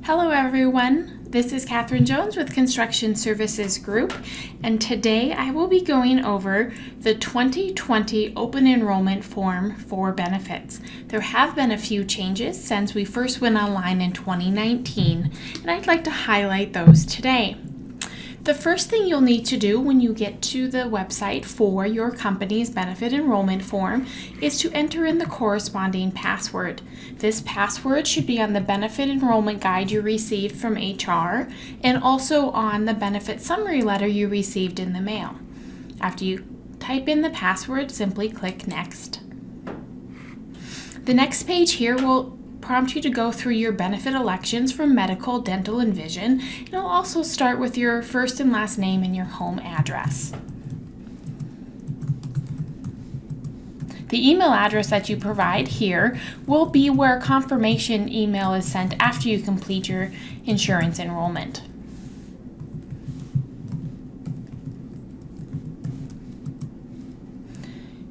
Hello everyone, this is Catherine Jones with Construction Services Group, and today I will be going over the 2020 Open Enrollment Form for benefits. There have been a few changes since we first went online in 2019, and I'd like to highlight those today. The first thing you'll need to do when you get to the website for your company's benefit enrollment form is to enter in the corresponding password. This password should be on the benefit enrollment guide you received from HR and also on the benefit summary letter you received in the mail. After you type in the password, simply click Next. The next page here will prompt you to go through your benefit elections for medical, dental, and vision. It'll also start with your first and last name and your home address. The email address that you provide here will be where confirmation email is sent after you complete your insurance enrollment.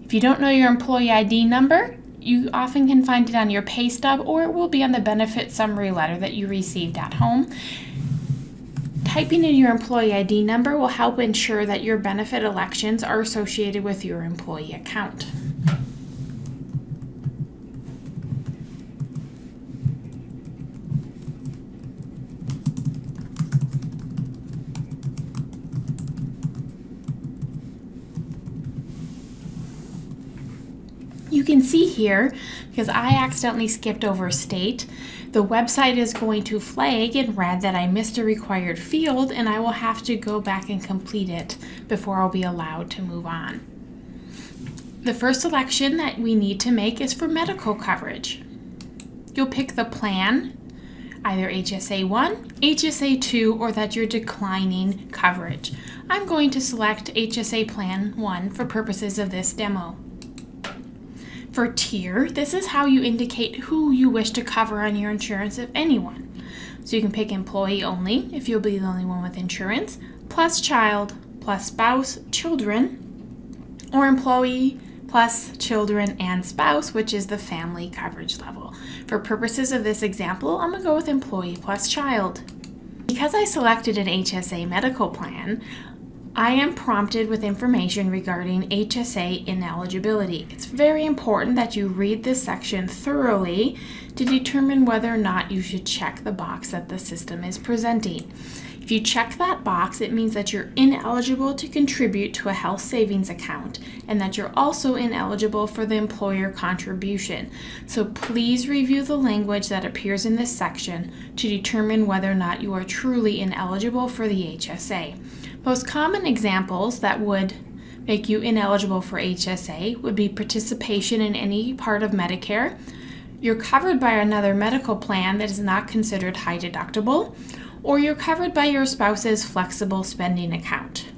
If you don't know your employee ID number, you often can find it on your pay stub, or it will be on the benefit summary letter that you received at home. Typing in your employee ID number will help ensure that your benefit elections are associated with your employee account. You can see here, because I accidentally skipped over state, the website is going to flag in red that I missed a required field, and I will have to go back and complete it before I'll be allowed to move on. The first selection that we need to make is for medical coverage. You'll pick the plan, either HSA 1, HSA 2, or that you're declining coverage. I'm going to select HSA Plan 1 for purposes of this demo. For tier, this is how you indicate who you wish to cover on your insurance, if anyone. So you can pick employee only, if you'll be the only one with insurance, plus child, plus spouse, children, or employee plus children and spouse, which is the family coverage level. For purposes of this example, I'm going to go with employee plus child. Because I selected an HSA medical plan, I am prompted with information regarding HSA ineligibility. It's very important that you read this section thoroughly to determine whether or not you should check the box that the system is presenting. If you check that box, it means that you're ineligible to contribute to a health savings account and that you're also ineligible for the employer contribution. So please review the language that appears in this section to determine whether or not you are truly ineligible for the HSA. Most common examples that would make you ineligible for HSA would be participation in any part of Medicare, you're covered by another medical plan that is not considered high deductible, or you're covered by your spouse's flexible spending account.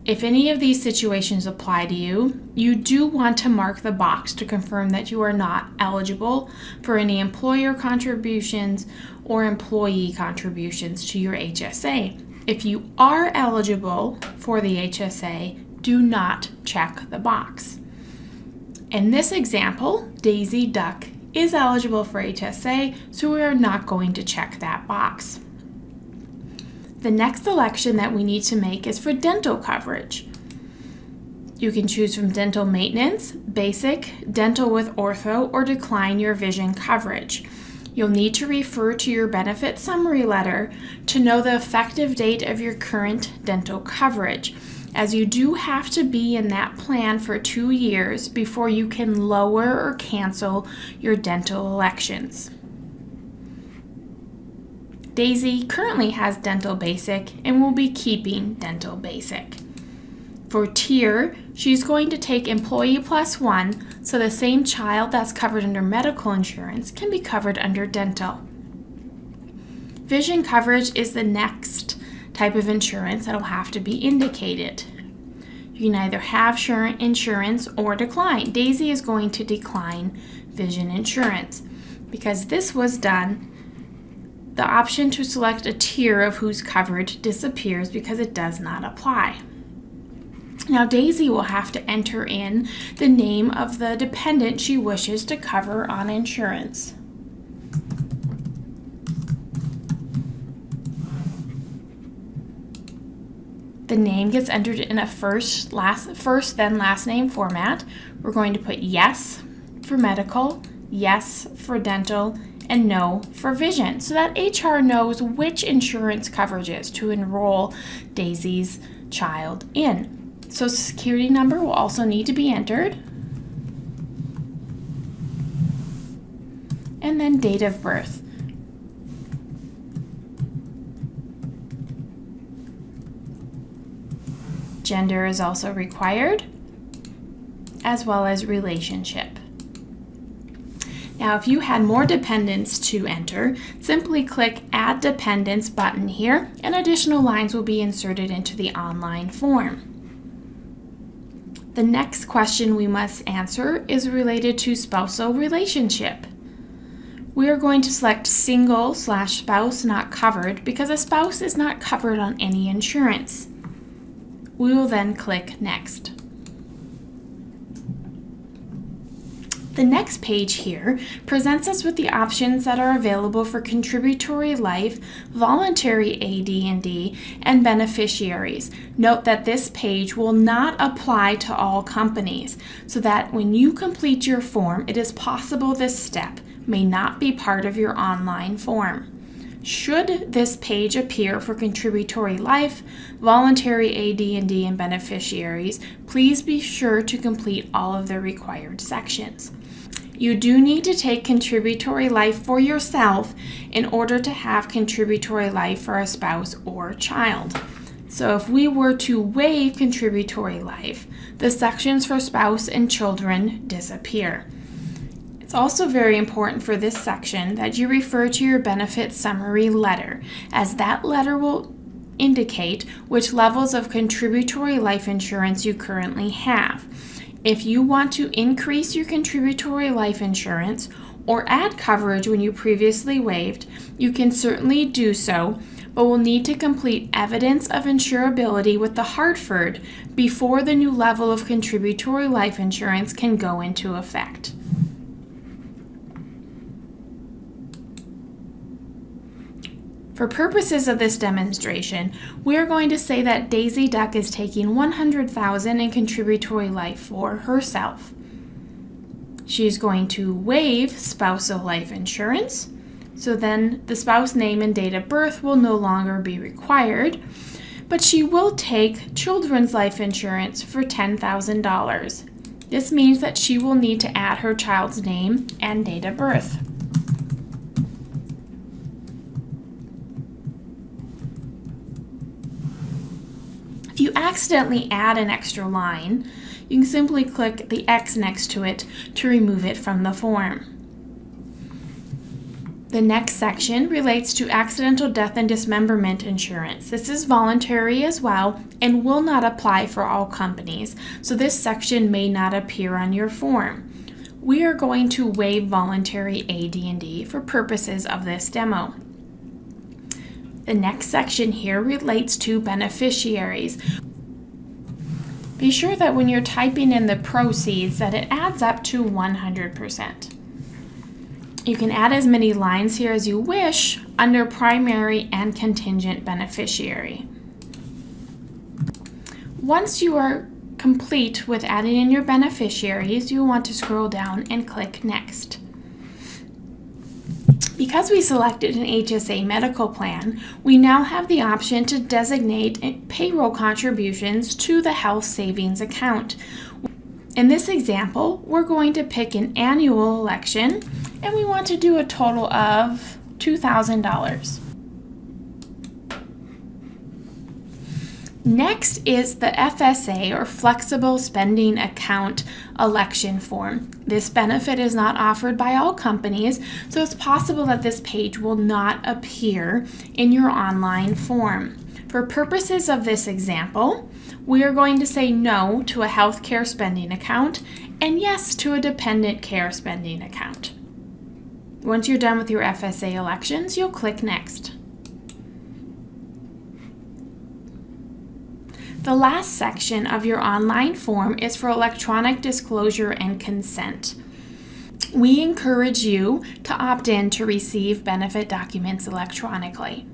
If any of these situations apply to you, you do want to mark the box to confirm that you are not eligible for any employer contributions or employee contributions to your HSA. If you are eligible for the HSA, do not check the box. In this example, Daisy Duck is eligible for HSA, so we are not going to check that box. The next selection that we need to make is for dental coverage. You can choose from dental maintenance, basic, dental with ortho, or decline your vision coverage. You'll need to refer to your benefit summary letter to know the effective date of your current dental coverage, as you do have to be in that plan for 2 years before you can lower or cancel your dental elections. Daisy currently has dental basic and will be keeping dental basic. For tier, she's going to take employee plus 1, so the same child that's covered under medical insurance can be covered under dental. Vision coverage is the next type of insurance that will have to be indicated. You can either have insurance or decline. Daisy is going to decline vision insurance. Because this was done, the option to select a tier of who's covered disappears because it does not apply. Now Daisy will have to enter in the name of the dependent she wishes to cover on insurance. the name gets entered in a first then last name format. We're going to put yes for medical, yes for dental, and no for vision, so that HR knows which insurance coverages to enroll Daisy's child in. Social Security number will also need to be entered. And then date of birth. Gender is also required, as well as relationship. Now, if you had more dependents to enter, simply click Add Dependents button here, and additional lines will be inserted into the online form. The next question we must answer is related to spousal relationship. We are going to select single/spouse not covered because a spouse is not covered on any insurance. We will then click Next. The next page here presents us with the options that are available for contributory life, voluntary AD&D, and beneficiaries. Note that this page will not apply to all companies, so that when you complete your form, it is possible this step may not be part of your online form. Should this page appear for contributory life, voluntary AD&D, and beneficiaries, please be sure to complete all of the required sections. You do need to take contributory life for yourself in order to have contributory life for a spouse or child. So if we were to waive contributory life, the sections for spouse and children disappear. It's also very important for this section that you refer to your benefit summary letter, as that letter will indicate which levels of contributory life insurance you currently have. If you want to increase your contributory life insurance or add coverage when you previously waived, you can certainly do so, but will need to complete evidence of insurability with the Hartford before the new level of contributory life insurance can go into effect. For purposes of this demonstration, we are going to say that Daisy Duck is taking $100,000 in contributory life for herself. She's going to waive spousal life insurance, so then the spouse name and date of birth will no longer be required, but she will take children's life insurance for $10,000. This means that she will need to add her child's name and date of birth. If you accidentally add an extra line, you can simply click the X next to it to remove it from the form. The next section relates to accidental death and dismemberment insurance. This is voluntary as well and will not apply for all companies, so this section may not appear on your form. We are going to waive voluntary AD&D for purposes of this demo. The next section here relates to beneficiaries. Be sure that when you're typing in the proceeds that it adds up to 100%. You can add as many lines here as you wish under primary and contingent beneficiary. Once you are complete with adding in your beneficiaries, you want to scroll down and click Next. Because we selected an HSA medical plan, we now have the option to designate payroll contributions to the health savings account. In this example, we're going to pick an annual election, and we want to do a total of $2,000. Next is the FSA, or Flexible Spending Account election form. This benefit is not offered by all companies, so it's possible that this page will not appear in your online form. For purposes of this example, we are going to say no to a healthcare spending account and yes to a dependent care spending account. Once you're done with your FSA elections, you'll click Next. The last section of your online form is for electronic disclosure and consent. We encourage you to opt in to receive benefit documents electronically.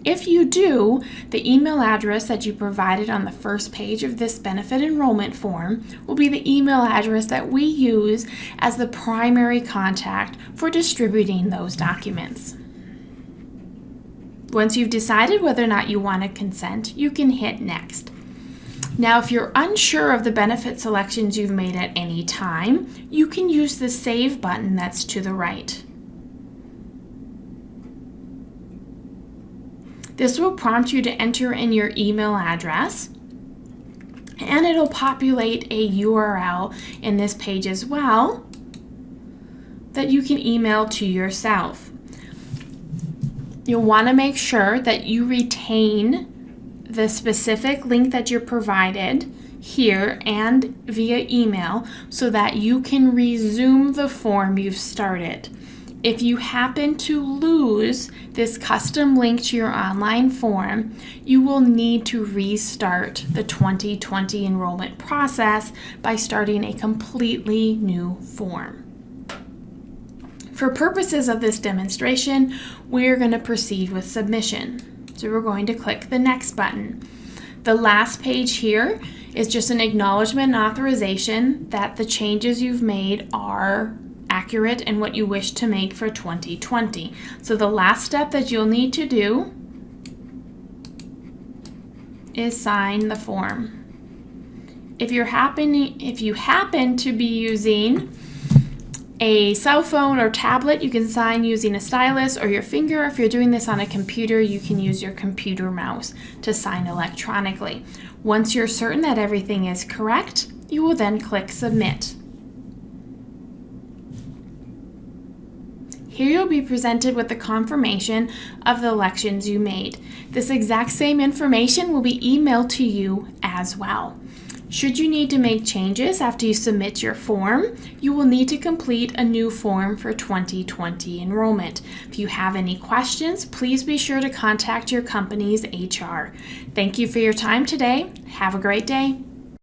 If you do, the email address that you provided on the first page of this benefit enrollment form will be the email address that we use as the primary contact for distributing those documents. Once you've decided whether or not you want to consent, you can hit Next. Now, if you're unsure of the benefit selections you've made at any time, you can use the Save button that's to the right. This will prompt you to enter in your email address, and it'll populate a URL in this page as well that you can email to yourself. You'll want to make sure that you retain the specific link that you're provided here and via email so that you can resume the form you've started. If you happen to lose this custom link to your online form, you will need to restart the 2020 enrollment process by starting a completely new form. For purposes of this demonstration, we're going to proceed with submission. So we're going to click the Next button. The last page here is just an acknowledgement and authorization that the changes you've made are accurate and what you wish to make for 2020. So the last step that you'll need to do is sign the form. If you happen to be using a cell phone or tablet, you can sign using a stylus or your finger. If you're doing this on a computer, you can use your computer mouse to sign electronically. Once you're certain that everything is correct, you will then click Submit. Here you'll be presented with the confirmation of the elections you made. This exact same information will be emailed to you as well. Should you need to make changes after you submit your form, you will need to complete a new form for 2020 enrollment. If you have any questions, please be sure to contact your company's HR. Thank you for your time today. Have a great day.